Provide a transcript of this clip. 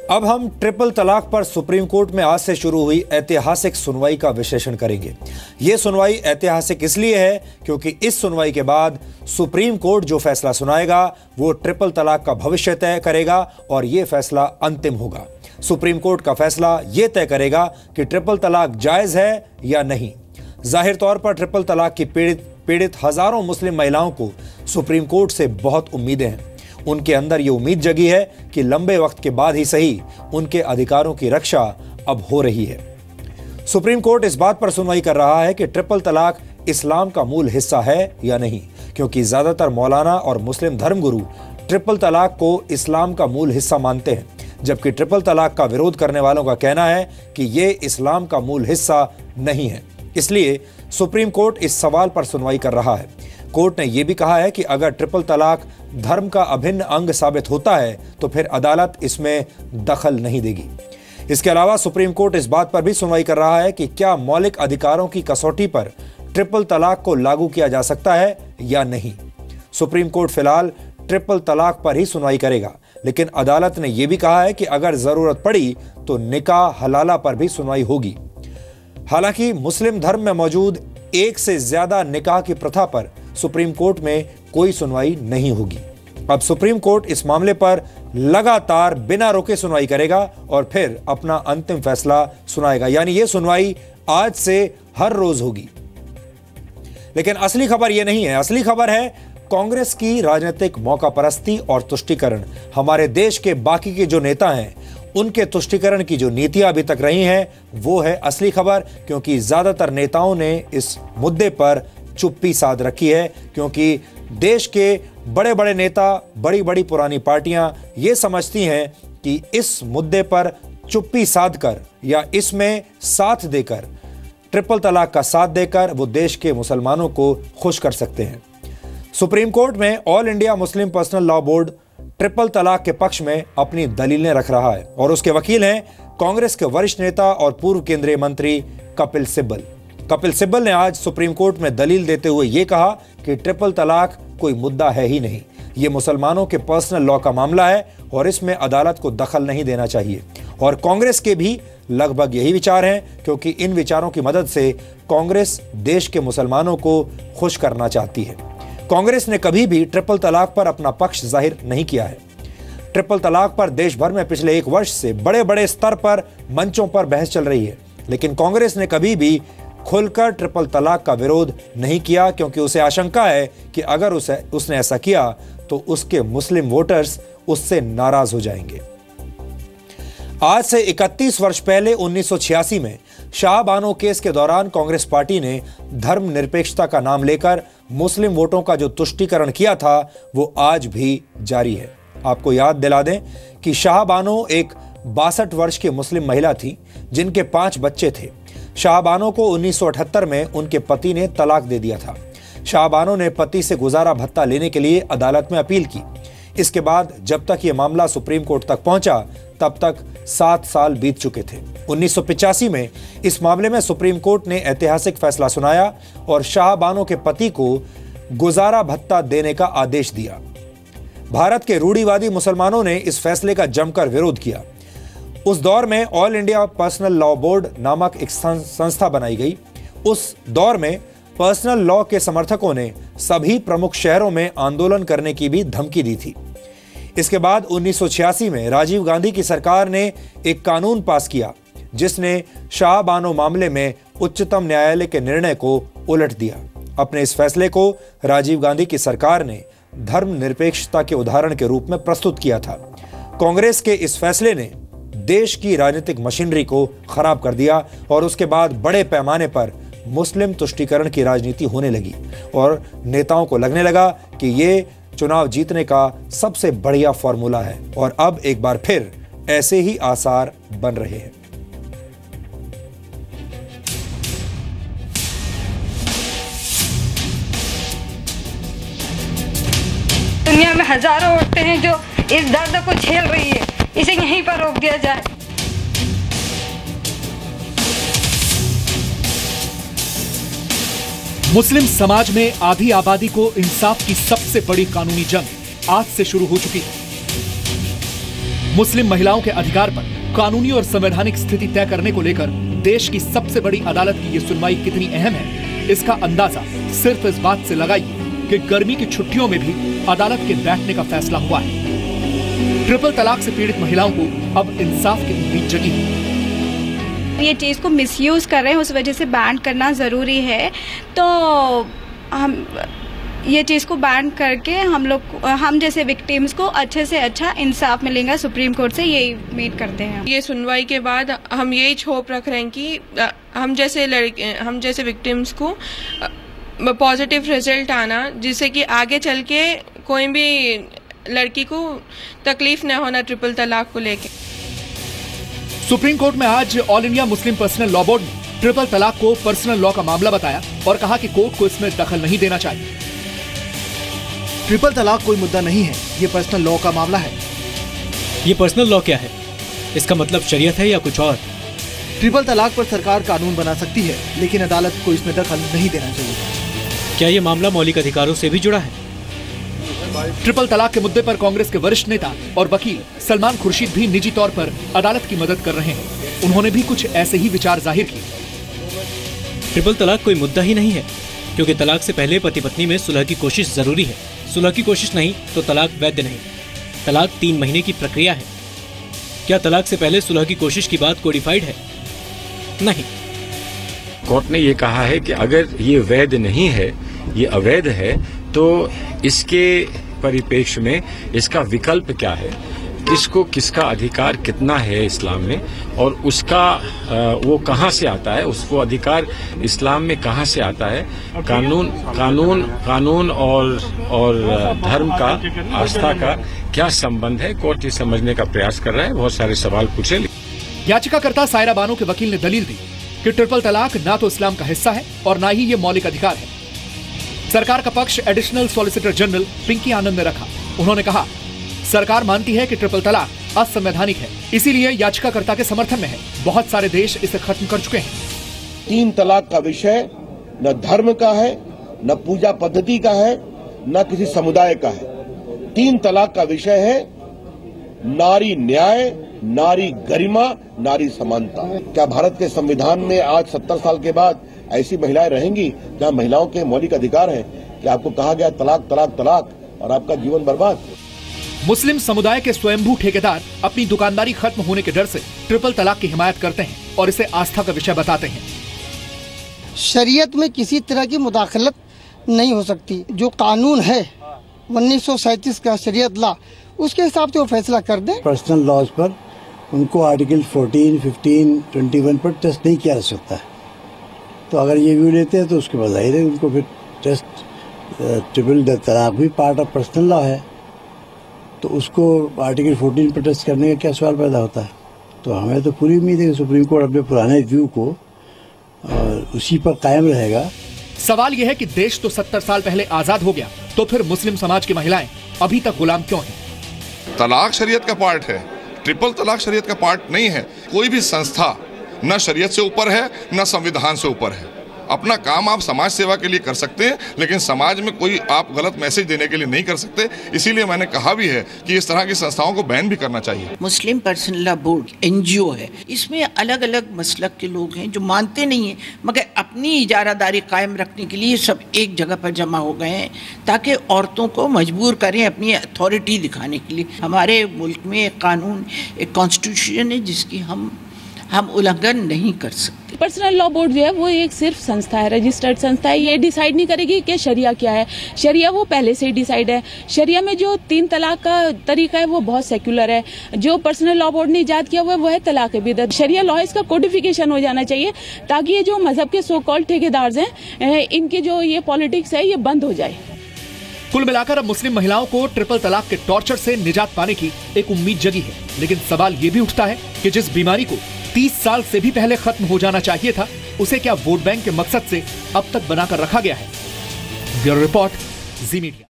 अब हम ट्रिपल तलाक पर सुप्रीम कोर्ट में आज से शुरू हुई ऐतिहासिक सुनवाई का विश्लेषण करेंगे। यह सुनवाई ऐतिहासिक इसलिए है क्योंकि इस सुनवाई के बाद सुप्रीम कोर्ट जो फैसला सुनाएगा वो ट्रिपल तलाक का भविष्य तय करेगा और यह फैसला अंतिम होगा। सुप्रीम कोर्ट का फैसला यह तय करेगा कि ट्रिपल तलाक जायज है या नहीं। जाहिर तौर पर ट्रिपल तलाक की पीड़ित हजारों मुस्लिम महिलाओं को सुप्रीम कोर्ट से बहुत उम्मीदें हैं। उनके अंदर ये उम्मीद जगी है कि लंबे वक्त के बाद ही सही उनके अधिकारों की रक्षा अब हो रही है। सुप्रीम कोर्ट इस बात पर सुनवाई कर रहा है कि ट्रिपल तलाक इस्लाम का मूल हिस्सा है या नहीं, क्योंकि ज्यादातर मौलाना और मुस्लिम धर्मगुरु ट्रिपल तलाक को इस्लाम का मूल हिस्सा मानते हैं, जबकि ट्रिपल तलाक का विरोध करने वालों का कहना है कि यह इस्लाम का मूल हिस्सा नहीं है। इसलिए सुप्रीम कोर्ट इस सवाल पर सुनवाई कर रहा है। कोर्ट ने यह भी कहा है कि अगर ट्रिपल तलाक धर्म का अभिन्न अंग साबित होता है तो फिर अदालत इसमें दखल नहीं देगी। इसके अलावा सुप्रीम कोर्ट इस बात पर भी सुनवाई कर रहा है कि क्या मौलिक अधिकारों की कसौटी पर ट्रिपल तलाक को लागू किया जा सकता है या नहीं। सुप्रीम कोर्ट फिलहाल ट्रिपल तलाक पर ही सुनवाई करेगा, लेकिन अदालत ने यह भी कहा है कि अगर जरूरत पड़ी तो निकाह हलाला पर भी सुनवाई होगी। हालांकि मुस्लिम धर्म में मौजूद एक से ज्यादा निकाह की प्रथा पर सुप्रीम कोर्ट में कोई सुनवाई नहीं होगी। अब सुप्रीम कोर्ट इस मामले पर लगातार बिना रुके सुनवाई करेगा और फिर अपना अंतिम फैसला सुनाएगा, यानी यह सुनवाई आज से हर रोज होगी। लेकिन असली खबर यह नहीं है। असली खबर है कांग्रेस की राजनीतिक मौकापरस्ती और तुष्टीकरण। हमारे देश के बाकी के जो नेता हैं उनके तुष्टीकरण की जो नीतियां अभी तक रही हैं वो है असली खबर, क्योंकि ज्यादातर नेताओं ने इस मुद्दे पर चुप्पी साध रखी है, क्योंकि देश के बड़े बड़े नेता, बड़ी बड़ी पुरानी पार्टियां ये समझती हैं कि इस मुद्दे पर चुप्पी साधकर या इसमें साथ देकर, ट्रिपल तलाक का साथ देकर वो देश के मुसलमानों को खुश कर सकते हैं। सुप्रीम कोर्ट में all India Muslim personal law board triple तलाक के पक्ष में अपनी दलीलें रख रहा है और उसके वकील हैं कांग्रेस के वरिष्ठ नेता और पूर्व केंद्रीय मंत्री कपिल सिब्बल। कपिल सिब्बल ने आज सुप्रीम कोर्ट में दलील देते हुए यह कहा कि ट्रिपल तलाक कोई मुद्दा है ही नहीं, यह मुसलमानों के पर्सनल लॉ का मामला है और इसमें अदालत को दखल नहीं देना चाहिए। और कांग्रेस के भी लगभग यही विचार हैं, क्योंकि इन विचारों की मदद से कांग्रेस देश के मुसलमानों को खुश करना चाहती है। कांग्रेस ने कभी भी ट्रिपल तलाक पर अपना पक्ष जाहिर नहीं किया है। ट्रिपल तलाक पर देश भर में पिछले एक वर्ष से बड़े बड़े स्तर पर मंचों पर बहस चल रही है, लेकिन कांग्रेस ने कभी भी खुलकर ट्रिपल तलाक का विरोध नहीं किया, क्योंकि उसे आशंका है कि अगर उसने ऐसा किया तो उसके मुस्लिम वोटर्स उससे नाराज हो जाएंगे। आज से 31 वर्ष पहले 1986 में शाहबानो केस के दौरान कांग्रेस पार्टी ने धर्मनिरपेक्षता का नाम लेकर मुस्लिम वोटों का जो तुष्टीकरण किया था वो आज भी जारी है। आपको याद दिला दें कि शाहबानो एक 62 वर्ष की मुस्लिम महिला थी जिनके 5 बच्चे थे। शाहबानो को 1978 में उनके पति ने तलाक दे दिया था। शाहबानो ने पति से गुजारा भत्ता लेने के लिए अदालत में अपील की। इसके बाद जब तक यह मामला सुप्रीम कोर्ट तक पहुंचा तब तक 7 साल बीत चुके थे। 1985 में इस मामले में सुप्रीम कोर्ट ने ऐतिहासिक फैसला सुनाया और शाहबानो के पति को गुजारा भत्ता देने का आदेश दिया। भारत के रूढ़िवादी मुसलमानों ने इस फैसले का जमकर विरोध किया। उस दौर में all India personal law board नामक एक संस्था बनाई गई। उस दौर में पर्सनल लॉ के समर्थकों ने सभी प्रमुख शहरों में आंदोलन करने की भी धमकी दी थी। इसके बाद 1986 में राजीव गांधी की सरकार ने एक कानून पास किया जिसने शाहबानो मामले में उच्चतम न्यायालय के निर्णय को उलट दिया। अपने इस फैसले को राजीव गांधी की सरकार ने धर्मनिरपेक्षता के उदाहरण के रूप में प्रस्तुत किया था। कांग्रेस के इस फैसले ने देश की राजनीतिक मशीनरी को खराब कर दिया और उसके बाद बड़े पैमाने पर मुस्लिम तुष्टीकरण की राजनीति होने लगी और नेताओं को लगने लगा कि ये चुनाव जीतने का सबसे बढ़िया फॉर्मूला है और अब एक बार फिर ऐसे ही आसार बन रहे हैं। दुनिया में हजारों औरतें हैं जो इस दर्द को झेल रही है, इसे यहीं पर रोक दिया जाए। मुस्लिम समाज में आधी आबादी को इंसाफ की सबसे बड़ी कानूनी जंग आज से शुरू हो चुकी है। मुस्लिम महिलाओं के अधिकार पर कानूनी और संवैधानिक स्थिति तय करने को लेकर देश की सबसे बड़ी अदालत की ये सुनवाई कितनी अहम है, इसका अंदाजा सिर्फ इस बात से लगाइए कि गर्मी की छुट्टियों में भी अदालत के बैठने का फैसला हुआ है। ट्रिपल तलाक से पीड़ित महिलाओं को अब इंसाफ की उम्मीद जगी है। ये चीज को मिसयूज कर रहे हैं, उस वजह से बैन करना जरूरी है। तो हम ये चीज़ को बैन करके हम जैसे विक्टिम्स को अच्छे से अच्छा इंसाफ मिलेगा सुप्रीम कोर्ट से, यही उम्मीद करते हैं। ये सुनवाई के बाद हम यही होप रख रहे हैं कि हम जैसे विक्टिम्स को पॉजिटिव रिजल्ट आना, जिससे कि आगे चल के कोई भी लड़की को तकलीफ न होना ट्रिपल तलाक को लेके। सुप्रीम कोर्ट में आज all India Muslim personal law board ने ट्रिपल तलाक को पर्सनल लॉ का मामला बताया और कहा कि कोर्ट को इसमें दखल नहीं देना चाहिए। ट्रिपल तलाक कोई मुद्दा नहीं है, ये पर्सनल लॉ का मामला है। ये पर्सनल लॉ क्या है? इसका मतलब शरीयत है या कुछ और? ट्रिपल तलाक पर सरकार कानून बना सकती है, लेकिन अदालत को इसमें दखल नहीं देना चाहिए। क्या ये मामला मौलिक अधिकारों से भी जुड़ा है? ट्रिपल तलाक के मुद्दे पर कांग्रेस के वरिष्ठ नेता और वकील सलमान खुर्शीद भी निजी तौर पर अदालत की मदद कर रहे हैं। उन्होंने भी कुछ ऐसे ही विचार जाहिर किए। ट्रिपल तलाक कोई मुद्दा ही नहीं है, क्योंकि तलाक से पहले पति पत्नी में सुलह की कोशिश जरूरी है। सुलह की कोशिश नहीं तो तलाक वैध नहीं। तलाक 3 महीने की प्रक्रिया है। क्या तलाक से पहले सुलह की कोशिश की बात कोडिफाइड है? नहीं। कोर्ट ने ये कहा है कि अगर ये वैध नहीं है, ये अवैध है, तो इसके परिप्रेक्ष्य में इसका विकल्प क्या है, किसको किसका अधिकार कितना है इस्लाम में, और उसका वो कहाँ से आता है, उसको अधिकार इस्लाम में कहाँ से आता है। कानून और धर्म का, आस्था का क्या संबंध है, कोर्ट ये समझने का प्रयास कर रहा है। बहुत सारे सवाल पूछे। याचिकाकर्ता सायरा बानो के वकील ने दलील दी कि ट्रिपल तलाक ना तो इस्लाम का हिस्सा है और ना ही ये मौलिक अधिकार है। सरकार का पक्ष एडिशनल सॉलिसिटर जनरल पिंकी आनंद ने रखा। उन्होंने कहा, सरकार मानती है कि ट्रिपल तलाक असंवैधानिक है, इसीलिए याचिकाकर्ता के समर्थन में है। बहुत सारे देश इसे खत्म कर चुके हैं। 3 तलाक का विषय न धर्म का है, न पूजा पद्धति का है, न किसी समुदाय का है। 3 तलाक का विषय है नारी न्याय, नारी गरिमा, नारी समानता। क्या भारत के संविधान में आज 70 साल के बाद ऐसी महिलाएं रहेंगी जहां महिलाओं के मौलिक अधिकार हैं कि आपको कहा गया तलाक तलाक तलाक और आपका जीवन बर्बाद? मुस्लिम समुदाय के स्वयंभू ठेकेदार अपनी दुकानदारी खत्म होने के डर से ट्रिपल तलाक की हिमायत करते हैं और इसे आस्था का विषय बताते हैं। शरीयत में किसी तरह की मुदाखलत नहीं हो सकती। जो कानून है 1937 का शरीयत लॉ, उसके हिसाब से वो फैसला कर दे। पर्सनल लॉज पर उनको आर्टिकल 14, 15, 21 पर टेस्ट नहीं किया जा सकता है। तो अगर ये व्यू लेते हैं तो उसके बाद जाहिर है उनको फिर टेस्ट ट्रिपल तलाक भी पार्ट ऑफ पर्सनल लॉ है, तो उसको आर्टिकल 14 पर टेस्ट करने का क्या सवाल पैदा होता है। तो हमें तो पूरी उम्मीद है कि सुप्रीम कोर्ट अपने पुराने व्यू को उसी पर कायम रहेगा। सवाल यह है कि देश तो 70 साल पहले आजाद हो गया, तो फिर मुस्लिम समाज की महिलाएं अभी तक गुलाम क्यों हैं? तलाक शरीयत का पार्ट है, ट्रिपल तलाक शरीयत का पार्ट नहीं है। कोई भी संस्था न शरीयत से ऊपर है न संविधान से ऊपर है। अपना काम आप समाज सेवा के लिए कर सकते हैं, लेकिन समाज में कोई आप गलत मैसेज देने के लिए नहीं कर सकते। इसीलिए मैंने कहा भी है कि इस तरह की संस्थाओं को बैन भी करना चाहिए। मुस्लिम पर्सनल लॉ बोर्ड NGO है, इसमें अलग अलग मसलक के लोग हैं जो मानते नहीं हैं, मगर अपनी इजारादारी कायम रखने के लिए सब एक जगह पर जमा हो गए हैं ताकि औरतों को मजबूर करें अपनी अथॉरिटी दिखाने के लिए। हमारे मुल्क में एक कानून, एक कॉन्स्टिट्यूशन है जिसकी हम उल्लंघन नहीं कर सकते। पर्सनल लॉ बोर्ड जो है वो एक सिर्फ संस्था है, रजिस्टर्ड संस्था है। ये डिसाइड नहीं करेगी कि शरिया क्या है। शरिया वो पहले से ही डिसाइड है। शरिया में जो 3 तलाक का तरीका है वो बहुत सेक्युलर है। जो पर्सनल लॉ बोर्ड ने इजाद किया हुआ है वो है तलाक बिदअत। शरिया लॉ इसका कोडिफिकेशन हो जाना चाहिए ताकि ये जो मजहब के सो कॉल्ड ठेकेदार हैं, इनके जो ये पॉलिटिक्स है ये बंद हो जाए। कुल मिलाकर अब मुस्लिम महिलाओं को ट्रिपल तलाक के टॉर्चर से निजात पाने की एक उम्मीद जगी है। लेकिन सवाल ये भी उठता है कि जिस बीमारी को 30 साल से भी पहले खत्म हो जाना चाहिए था, उसे क्या वोट बैंक के मकसद से अब तक बनाकर रखा गया है? ब्यूरो रिपोर्ट, जी मीडिया।